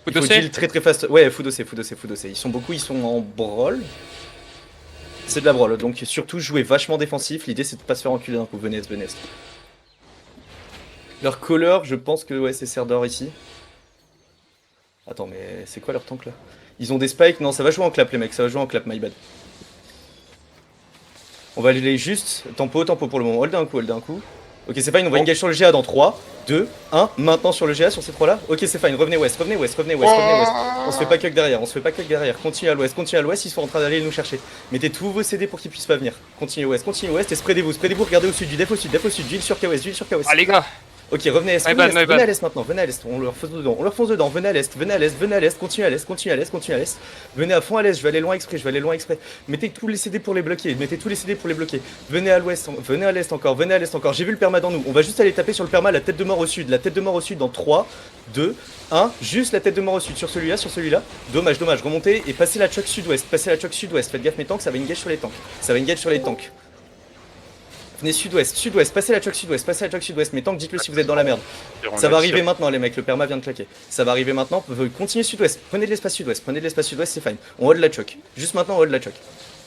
Faut Il faut doser. deal très très fast. Ouais, faut doser. Ils sont beaucoup, ils sont en brawl. C'est de la brawl, donc surtout jouer vachement défensif. L'idée c'est de pas se faire enculer d'un coup. Venez. Leur caller, je pense que ouais, c'est Serdor ici. Attends, mais c'est quoi leur tank là? Ils ont des spikes? Non, ça va jouer en clap les mecs, ça va jouer en clap, my bad. On va aller juste tempo pour le moment. Hold un coup. Ok, c'est fine, on va engage sur le GA dans 3, 2, 1. Maintenant sur le GA, sur ces 3 là. Ok, c'est fine, revenez west. On se fait pas cuck derrière, Continue à l'ouest, ils sont en train d'aller nous chercher. Mettez tous vos CD pour qu'ils puissent pas venir. Continue ouest et spreadez-vous, regardez au sud, du def au sud, d'huile sur KOS, Ah les gars. Ok, revenez à l'est, venez à l'est maintenant, venez à l'est, on leur fonce dedans, venez à l'est, continue à l'est, venez à fond à l'est, je vais aller loin exprès, mettez tous les CD pour les bloquer, venez à l'est encore, j'ai vu le perma dans nous, on va juste aller taper sur le perma, la tête de mort au sud dans 3, 2, 1, juste la tête de mort au sud, sur celui-là, dommage, remontez et passez la choc sud-ouest, faites gaffe mes tanks, ça va engage sur les tanks. Venez sud-ouest, passez la choc sud-ouest, mais tant que dites-le si vous êtes dans la merde. Ça va arriver maintenant les mecs, le perma vient de claquer. Ça va arriver maintenant, continuez sud-ouest, prenez de l'espace sud-ouest, c'est fine. On hold la choc. Juste maintenant on hold la choc.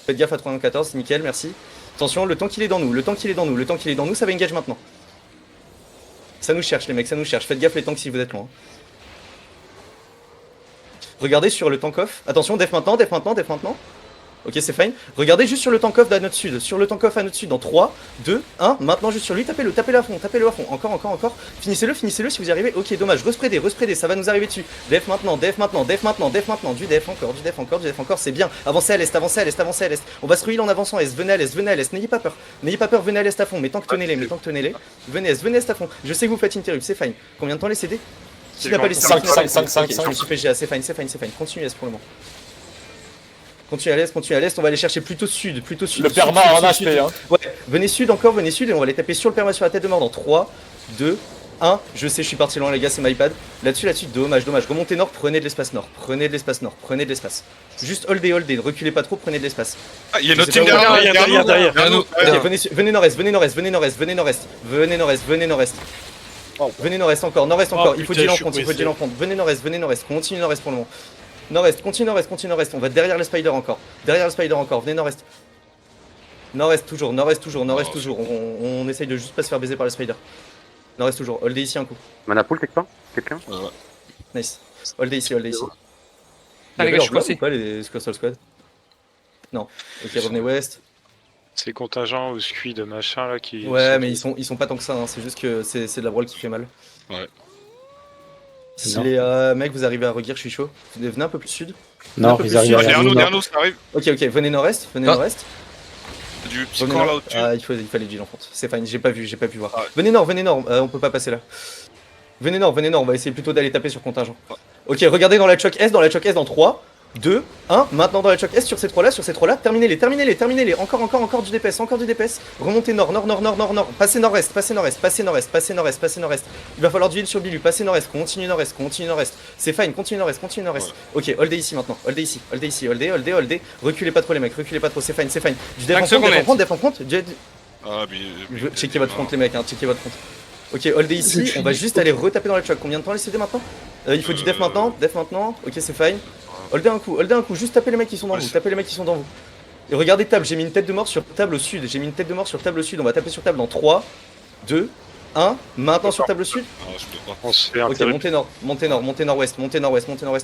Faites gaffe à 314, nickel, merci. Attention, le temps qu'il est dans nous, ça va engage maintenant. Ça nous cherche les mecs, faites gaffe les tanks si vous êtes loin. Regardez sur le tank off, attention, def maintenant. Ok, c'est fine. Regardez juste sur le tank off à notre sud. Dans 3, 2, 1. Maintenant, juste sur lui. Tapez-le à fond. Encore. Finissez-le si vous y arrivez. Ok, dommage. Respreadez. Ça va nous arriver dessus. Def maintenant. Du def encore. C'est bien. Avancez à l'est. On va se ruiner en avançant. Venez à l'est. N'ayez pas peur. Venez à l'est à fond. Mais tant que tenez-les. Venez à l'est à fond. Je sais que vous faites interrupt. C'est fine. Combien de temps les CD? S'il n'a pas les CD. 5. Je me suis fait GA. C'est fine. Continue à pour le moment. Continue à l'est, on va aller chercher plutôt sud. Le perma en HP, hein. Ouais, venez sud et on va les taper sur le perma sur la tête de mort dans 3, 2, 1. Je sais, je suis parti loin les gars, c'est my bad. Là-dessus, dommage. Remontez nord, prenez de l'espace nord. Juste holdez, reculez pas trop, prenez de l'espace. Ah, il y a notre team derrière. Venez nord-est encore. Il faut deal en front. Venez nord-est, continue nord-est pour le moment. Continue nord-est, on va derrière le spider encore. Venez nord-est. Nord-est toujours. On essaye de juste pas se faire baiser par le spider. Nord-est toujours, holdez ici un coup. Mana pool quelqu'un Nice. Holdez ici. Ah les gars, je suis coincé. Pas les Coastal Squad? Non. Ok, revenez ouest. C'est contingent au squid machin là qui. Ouais, mais ils sont pas tant que ça, hein. C'est juste que c'est de la brawl qui fait mal. Ouais. Si les mecs vous arrivez à regear, je suis chaud. Venez un peu plus sud. Non, ils arrivent Derrière nous, ça arrive. Ok, venez nord-est. Du petit camp là au-dessus. Ah, il fallait deal en front. C'est fine, j'ai pas vu voir. Ah ouais. Venez nord, on peut pas passer là. Venez nord, on va essayer plutôt d'aller taper sur contingent. Ok, regardez dans la choc S, dans 3, 2, 1. Maintenant dans la choc S sur ces 3 là, terminez-les. Encore du DPS, Remontez nord. Passez nord-est. Il va falloir du heal sur Bilu, passez nord-est, continue nord-est. C'est fine, continue nord-est. Ok, holdez ici maintenant, holdez. Reculez pas trop les mecs, c'est fine. Du def en front. Ah, mais. Checkez votre front les mecs, checkez votre front. Ok, holdez ici, on va juste aller retaper dans la choc. Combien de temps les CD maintenant? Il faut du def maintenant. Ok, c'est fine. Holdez un coup, juste tapez les mecs qui sont dans vous. Et regardez table, j'ai mis une tête de mort sur table au sud. On va taper sur table dans 3, 2, 1. Maintenant sur table au sud. Ah, je peux pas. On se fait Ok, montez nord-ouest.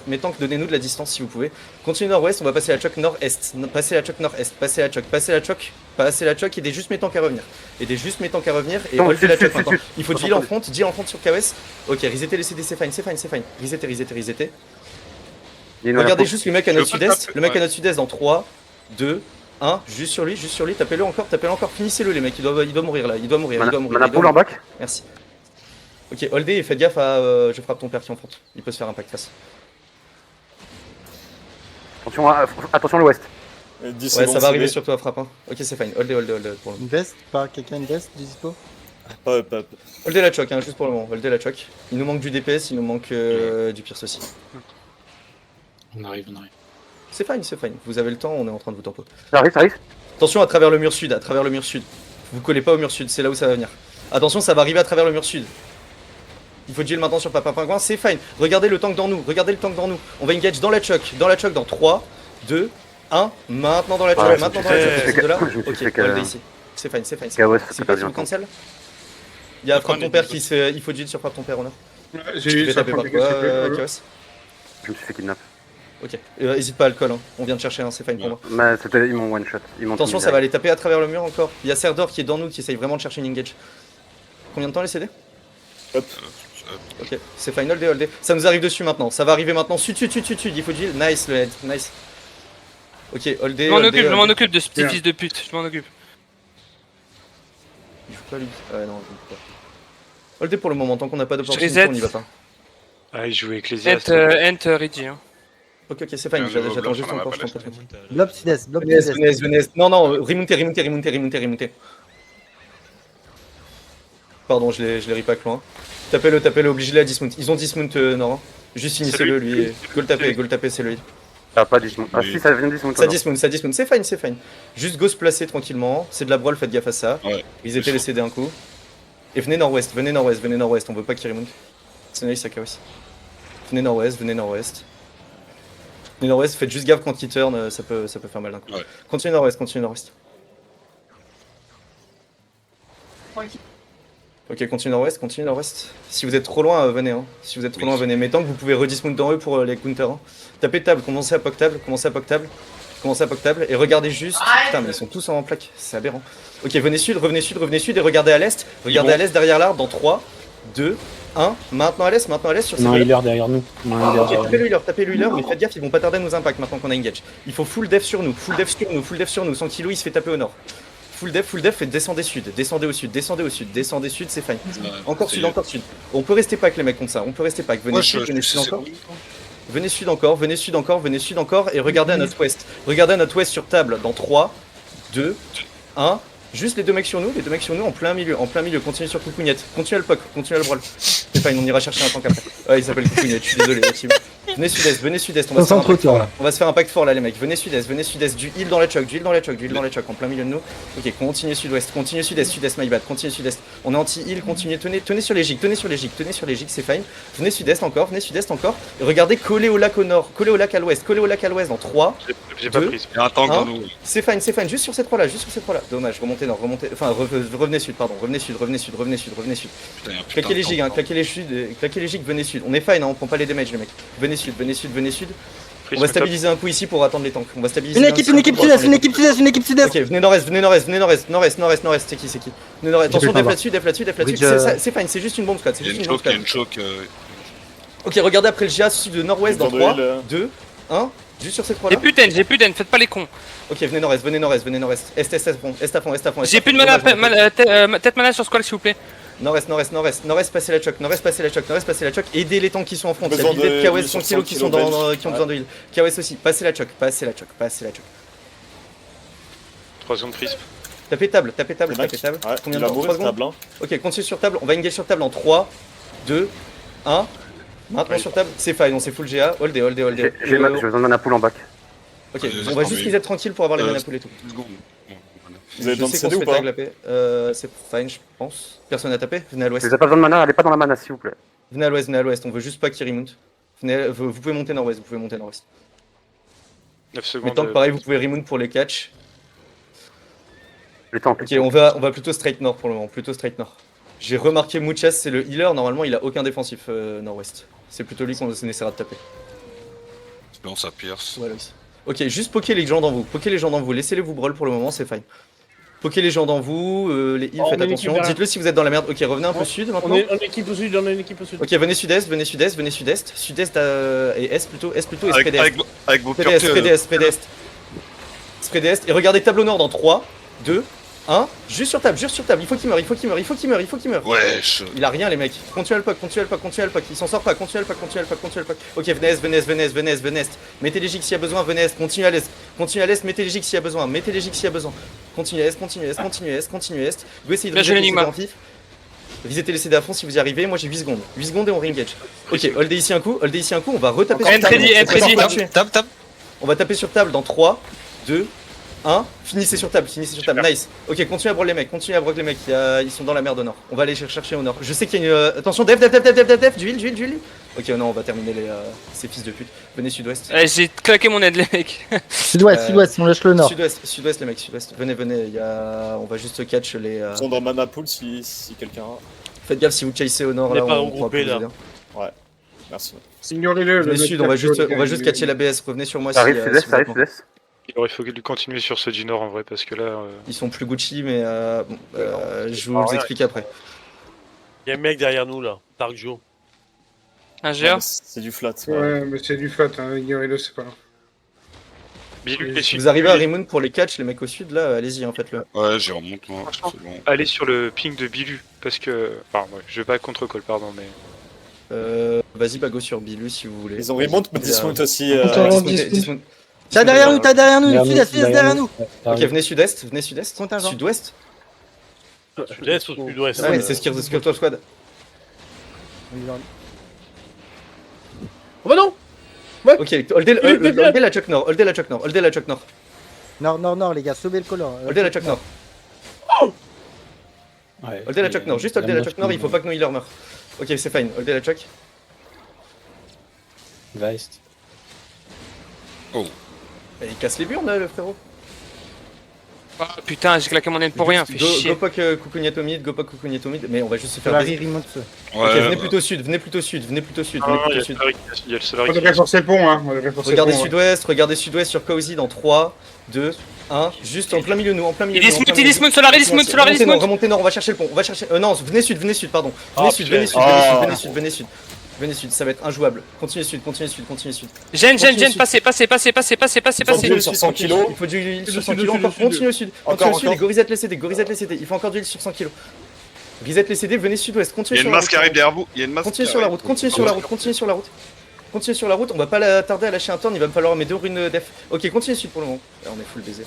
Mais tant que donnez-nous de la distance si vous pouvez. Continuez nord-ouest, on va passer la choc nord-est. Passez la choc, aidez juste mes tanks à revenir. Et holdez la choc maintenant. Il faut deal en front sur KOS. Ok, resettez les CD, c'est fine. Resettez. Regardez juste le mec à notre sud-est, dans 3, 2, 1, juste sur lui, tapez-le encore, finissez-le les mecs, il doit mourir là, il doit mourir. Mana pool en back. Merci. Ok, holdez et faites gaffe à je frappe ton père qui est en front, il peut se faire impact face. Attention l'ouest. Ouais, ça va arriver sur toi, frappe. Ok, c'est fine, holdez pour le moment. Une veste, pas quelqu'un une veste, dispo. Holdez la choc, juste pour le moment, Il nous manque du DPS, il nous manque du Pierce aussi. On arrive. C'est fine. Vous avez le temps, on est en train de vous tempo. Ça arrive. Attention à travers le mur sud. Vous collez pas au mur sud, c'est là où ça va venir. Attention, ça va arriver à travers le mur sud. Il faut Jill maintenant sur Papa Pingouin, c'est fine. Regardez le tank dans nous, regardez le tank dans nous. On va engage dans la choc dans 3, 2, 1. Maintenant dans la choc, Ouais, maintenant dans je la me suis choc. De là. je me suis Ok, fait que- hold ici. C'est fine, c'est fine. Chaos, C'est c'est pas pas sur bien. cancel. Il y a frappe ton père qui se fait. Il faut Jill sur frappe ton père, honneur. J'ai Tu eu fais ça taper pour par le quoi, KCP, Chaos? Je me suis fait kidnap. Ok, hésite pas à le call, hein. On vient de chercher, hein. C'est fine pour moi. Mais c'était, ils m'ont one shot. Ils m'ont Attention, ça va aller taper à travers le mur encore. Il y a Serdor qui est dans nous, qui essaye vraiment de chercher une engage. Combien de temps les CD? Ok, c'est fine, hold day. Ça nous arrive dessus maintenant, ça va arriver maintenant. Sud, il faut Jill. Nice le head, nice. Ok, hold day. Je m'en occupe de ce petit fils de pute, je m'en occupe. Il faut pas lui. Ouais, non, je peux pas. Hold day pour le moment, tant qu'on n'a pas Je d'opportunité, reset. on y va pas. Ah, il joue Ecclésiaste. Ent ready. Hein. Ok, c'est fine, Ouais, j'attends bloc, juste on en a encore, pas je t'en laissé. prie. Blob Sides, blob Venez, Sides. venez. Non, remontez. Pardon, je l'ai repack loin. Tapez-le, obligez-le à dismount. Ils ont dismount Nord. Hein. Juste finissez-le lui. Go le taper, c'est lui. Ah, pas dismount. Ah, si, ça vient de dismount. Ça dismount, c'est fine. Juste go se placer tranquillement. C'est de la brawl, faites gaffe à ça. Ouais. Ils étaient les CD un coup. Et venez nord-ouest, on veut pas qu'il remonte. C'est nice, ça chaos. Venez nord-ouest. Venez nord-ouest, faites juste gaffe quand il turn, ça peut faire mal d'un coup. Ouais. Continue nord-ouest. Ok, continue nord-ouest. Si vous êtes trop loin, venez. Hein. Si vous êtes trop loin, venez. Mais tant que vous pouvez redismount dans eux pour les counters. Hein. Tapez table, commencez à poke table. Et regardez juste. Putain, mais ils sont tous en plaque. C'est aberrant. Ok, revenez sud et regardez à l'est. Regardez à l'est derrière l'arbre dans 3, 2, 1. Maintenant à l'est sur ces Non, deux-là. healer derrière nous. Non, healer Ok, derrière nous. tapez le healer, mais faites gaffe, ils vont pas tarder à nous impact maintenant qu'on a engage. Il faut full def sur nous. Sans kilo, il se fait taper au nord. Full def, et descendez sud, descendez au sud, c'est fine. Encore sud. On peut rester pack les mecs comme ça, venez sud encore. Venez sud encore, et regardez à notre ouest sur table dans 3, 2, 1. Juste les deux mecs sur nous en plein milieu, continuez sur Coucougnette, continuez le brawl. C'est fine, on ira chercher un tank après. Ouais, il s'appelle Coucougnette, je suis désolé, team. Venez sud-est, on va se faire un pack fort là. On va se faire un pack fort là les mecs, venez sud-est, du heal dans la choc, en plein milieu de nous. Ok, continuez sud-ouest, sud-est, my bad, continuez sud-est. On est anti-heal, continuez, tenez sur les gigs, c'est fine. Venez sud-est encore, et regardez, collez au lac au nord, collez au lac à l'ouest dans 3, J'ai pas deux. pris. Il y a un tank Hein dans nous. c'est fine, juste sur ces trois là. Dommage, remontez nord, revenez sud. Putain, il y a un putain Claquez les de gigs, tank. claquez les gigs, venez sud. On est fine, hein, on prend pas les damages les mecs. Venez sud. On va stabiliser un coup ici pour attendre les tanks. On va stabiliser Une un équipe coup pour attendre les tanks. sud-est. Ok, venez nord-est, c'est qui Venez nord-est, attention, def là-dessus, c'est fine, c'est juste une bombe squad, Il y a une choke. Ok, regardez après le GA sud de nord-ouest dans 3, 2, 1, juste sur ces trois là. J'ai plus d'en, faites pas les cons. Ok, venez nord-est, est à fond. J'ai plus de mana, tête mana sur Squall s'il vous plaît. Nord-est, passez la choc, aidez les tanks qui sont en front, il y a Besoin Bidet, de KOS, 800 100 kg qui ont besoin de heal. KOS aussi, passez la choc. 3 secondes crisp. Tapez table. Combien de temps 3 secondes. Ok, continue sur table, on va engage sur table en 3, 2, 1. Maintenant sur table, c'est fine, on s'est full GA, hold day. J'ai besoin de mana pool en back. Ok, on va juste reset tranquille pour avoir les mana pool et tout. Vous avez Je besoin de sais qu'on CD se ou fait pas tag la paix. C'est fine, je pense. Personne n'a tapé. Venez à Si l'ouest. vous avez pas besoin de mana, allez pas dans la mana s'il vous plaît. Venez à l'ouest. On veut juste pas qu'il remonte. Vous pouvez monter nord-ouest. 9 Mais secondes. tant que pareil, vous pouvez remonte pour les catch. Les tanks. Ok, on va plutôt straight nord pour le moment. J'ai remarqué Muchas, c'est le healer. Normalement, il a aucun défensif nord-ouest. C'est plutôt lui qu'on essaiera de taper. Sinon ça pierce. Voilà aussi. Ok, juste poker les gens dans vous. Laissez-les vous brawl pour le moment, c'est fine. Poker les gens dans vous, les heals, faites attention. Dites-le si vous êtes dans la merde. Ok, revenez un peu sud maintenant. On est en équipe au sud, Ok, venez sud-est. Sud-est et est plutôt, et SPD. Avec vos Spread est. Et regardez tableau nord dans 3, 2, 1. Juste sur table. Il faut qu'il meure. Wesh. Il a rien les mecs. Continuez le poke. Il s'en sort pas. Continuez le poke. Ok, venez est. Mettez les gigs s'il y a besoin. Venez est. Continuez à l'est. Mettez les gigs s'il y a besoin. Continuez est. Vous essayez de Là, j'ai rejeter les l'énigme. CD en pif. Visez les CD à fond si vous y arrivez. Moi j'ai 8 secondes. 8 secondes et on re-engage. Ok, hold ici un coup. On va retaper sur table. End ready. On va taper sur table dans 3, 2, 1, finissez sur table, nice. Ok, continuez à broc les mecs, ils sont dans la mer de nord. On va aller chercher au nord. Je sais qu'il y a une... Attention, def, du heal. Ok, non, on va terminer ces fils de pute. Venez sud-ouest. J'ai claqué mon aide, les mecs. Sud-ouest, on lâche le nord. Sud-ouest les mecs, sud-ouest. Venez, on va juste catch les... Ils sont dans mana pool si quelqu'un a. Faites gaffe si vous chassez au nord, On là, est pas on pourra regroupés, plus là. vous aider. Merci. Ignorez-le. Venez sud, on va juste catcher la BS, revenez sur moi Ça si... arrive sud-est, ça arrive sud-est. Il aurait fallu continuer sur ceux du nord en vrai, parce que là. Ils sont plus Gucci, mais je vous explique après. Il y a un mec derrière nous là, Dark Joe. Un GA. C'est du flat. Ouais, mais c'est du flat, hein. Ignorez-le, c'est pas grave. Bilu, les Si sud. vous arrivez à Rimoun pour les catch, les mecs au sud, là, allez-y, faites-le. Ouais, j'y remonte moi. C'est bon. Allez sur le ping de Bilu, parce que. Enfin, ouais, je vais pas contre call, pardon, mais. Vas-y, go sur Bilu si vous voulez. Ils ont remount, mais dismount aussi. Dismount. T'as derrière nous, sud-est derrière nous. Ok, venez sud-est, Contingent. sud-ouest. Sud-est ou sud-ouest? Ouais, c'est Skirtle Squad. Oh bah non. Ok, holdez la chuck nord, holdez la chuck nord. Nord, les gars, sauvez le color. Holdez la chuck nord. Holdez la chuck nord, juste holdez la chuck nord, il faut pas que nos healers meurent. Ok, c'est fine, holdez la chuck. Weist. Il casse les burnes là, le frérot. Ah, putain, j'ai claqué mon aide pour rien, fais chier. Go poke Kukunyato mid, mais on va juste se faire Larry des... remonte. Ok, venez plutôt sud. Ah, il y a le Solari On qui devrait forcer le pont, hein. Regardez sud-ouest sur Cozy dans 3, 2, 1. Juste en plein milieu de nous, Il dismount, Solari, Remontez nord, on va chercher le pont. Non, venez sud, pardon. Venez sud, ça va être injouable. Continuez sud. Gêne, passez. sur 100 kilos. Il faut du heal sur 100 kilos encore. Continue au sud. Les Gorizette les CD. Il faut encore du heal sur 100 kilos. Grisette les CD, venez sud-ouest. Il y Continuez a sur une la masse qui arrive derrière vous. Continuez sur la route. Continuez sur la route. On va pas la tarder à lâcher un turn. Il va me falloir mes 2 runes def. Ok, continuez sud pour le moment. Là, on est full baiser.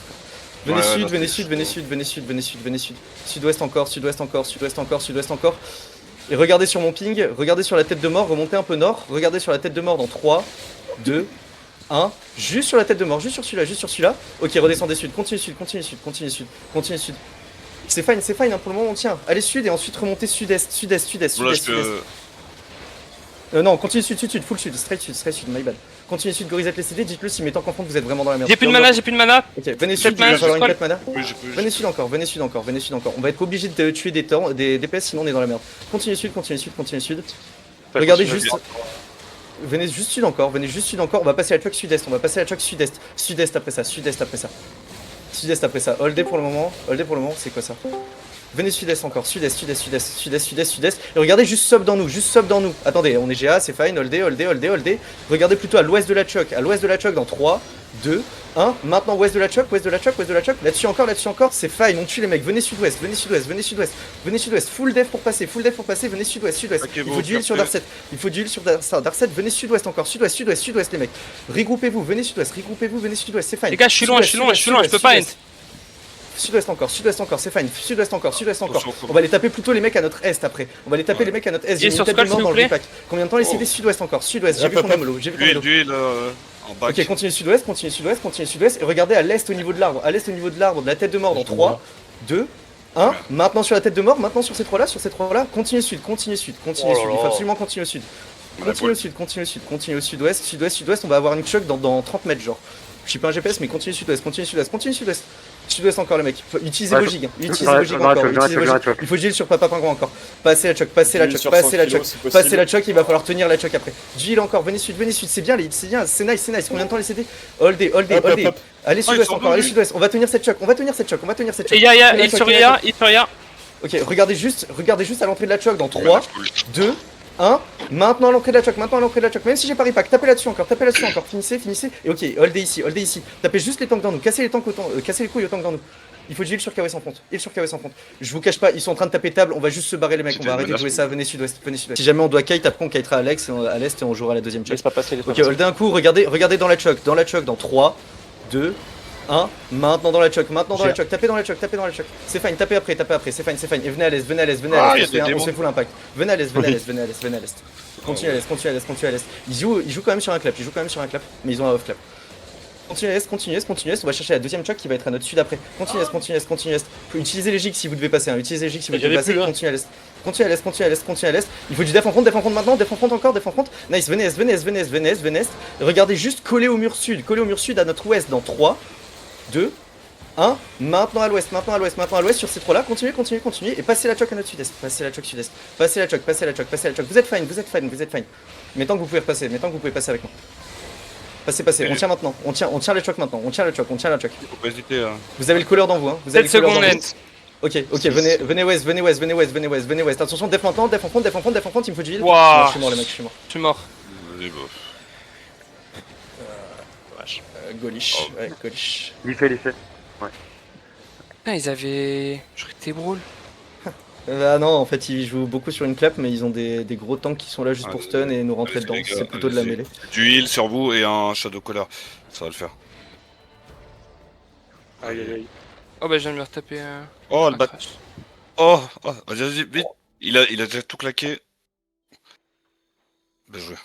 Venez sud. Sud-ouest encore. Et regardez sur mon ping, regardez sur la tête de mort, remontez un peu nord, regardez sur la tête de mort dans 3, 2, 1, juste sur la tête de mort, juste sur celui-là. Ok, redescendez sud, continuez sud. C'est fine, hein, pour le moment on tient. Allez sud et ensuite remontez sud-est. Non, continue sud, full sud, straight sud, my bad. Continuez sud, Gorizette les CD, dites-le si mettant qu'en compte vous êtes vraiment dans la merde. J'ai plus de mana. Ok, venez sud, il va falloir une 4 mana. Oui, Venez sud encore. On va être obligé de tuer des DPS sinon on est dans la merde. Continuez sud. Regardez juste. Venez juste sud encore. On va passer à la truck sud-est. Sud-est après ça. Holdez pour le moment, c'est quoi ça? Venez sud-est encore, sud-est. Et regardez juste sub dans nous. Attendez, on est GA, c'est fine, holdez. Regardez plutôt à l'ouest de la chuck, dans 3, 2, 1. Maintenant ouest de la chuck. Là-dessus encore, c'est fine, on tue les mecs. Venez sud-ouest. Full def pour passer, venez sud-ouest. Ok, Il faut du heal sur Darkset. Venez sud-ouest encore, sud-ouest les mecs. Regroupez-vous, venez sud-ouest, c'est fine. Les gars, je suis loin, je peux pas end. Sud-ouest encore, c'est fine. Sud-ouest encore. On va les taper plutôt les mecs à notre est après. J'ai sur une tête Skull, de mort s'il dans vous le plaît. pack. Combien de temps les CD sud-ouest encore? J'ai vu qu'on a mollo. D'huile en bac. Ok, continuez sud-ouest. Et regardez à l'est au niveau de l'arbre. De la tête de mort dans 3, 2, 1. Maintenant sur la tête de mort, maintenant sur ces trois-là. Continuez sud. Il faut absolument continuer au sud. Continuez au sud-ouest. On va avoir une choc dans 30 mètres genre. Je suis pas un GPS, mais continuez sud-ouest. Sud-ouest encore les mecs. Utilisez Bojig. encore. Il faut heal sur Papa Pingouin encore. Passez la choc. Il va falloir tenir la choc après. Du heal encore. Venez sud. C'est bien, c'est nice. Combien de temps les CD? Holdez. Allez sud-ouest encore. On va tenir cette choc. Et il sur Ria. Ok, regardez juste à l'entrée de la choc dans 3, 2, 1. Maintenant à l'entrée de la choc. Même si j'ai pas repack, tapez là-dessus encore. Finissez. Et ok, holdez ici. Tapez juste les tanks dans nous. Cassez les couilles aux tanks dans nous. Il faut du heal sur KW sans fonte. Je vous cache pas, ils sont en train de taper table. On va juste se barrer les mecs. On va arrêter de jouer ça. Venez sudouest. Si jamais on doit kite, après on kitera à l'est et on jouera à la deuxième choc. Ok, holdez un coup. Regardez dans la choc. Dans 3, 2, 1. Maintenant dans la choc. Tapez dans la choc. C'est fine. Tapez après. C'est fine. Et venez à l'est. On se fait full impact. Venez à l'est. Continuez à l'est. Ils jouent quand même sur un clap. Mais ils ont un off clap. Continue est, on va chercher la deuxième choc qui va être à notre sud après. Continue est. Utilisez les gigs si vous devez passer, utilisez les gigs si vous Il y en devez a passer, plus, hein. continue à l'est. Il faut du def en front maintenant, def en front encore, def en front. Nice, venez est. Regardez juste coller au mur sud à notre ouest dans 3, 2, 1. Maintenant à l'ouest sur ces 3 là, continuez et passez la choc à notre sud-est. Passez la choc. Vous êtes fine. Mais tant que vous pouvez repasser, avec moi. Passez, on tient maintenant, on tient le choc maintenant, on tient la choc. Faut pas hésiter. Vous avez le couleur dans vous, hein. Vous avez 7 le couleur secondes dans vous. net. Ok, venez ouest. Attention, def maintenant, def en front, il me faut du heal. Waouh. Non, je suis mort les mecs, je suis mort. Je suis mort. Vas-y, bof. Gaulish, ouais, Gaulish. L'effet. Putain, ils avaient. Je crois que t'es brawl. Ah non, en fait, ils jouent beaucoup sur une clap, mais ils ont des gros tanks qui sont là juste pour stun et nous rentrer allez, dedans. les gars, C'est plutôt de la allez-y. mêlée. Du heal sur vous et un Shadow Collar. Ça va le faire. Aïe. Oh bah je viens de me retaper Oh, le un bat. crash. Oh, vas-y, vite. Il a déjà tout claqué. Bien joué.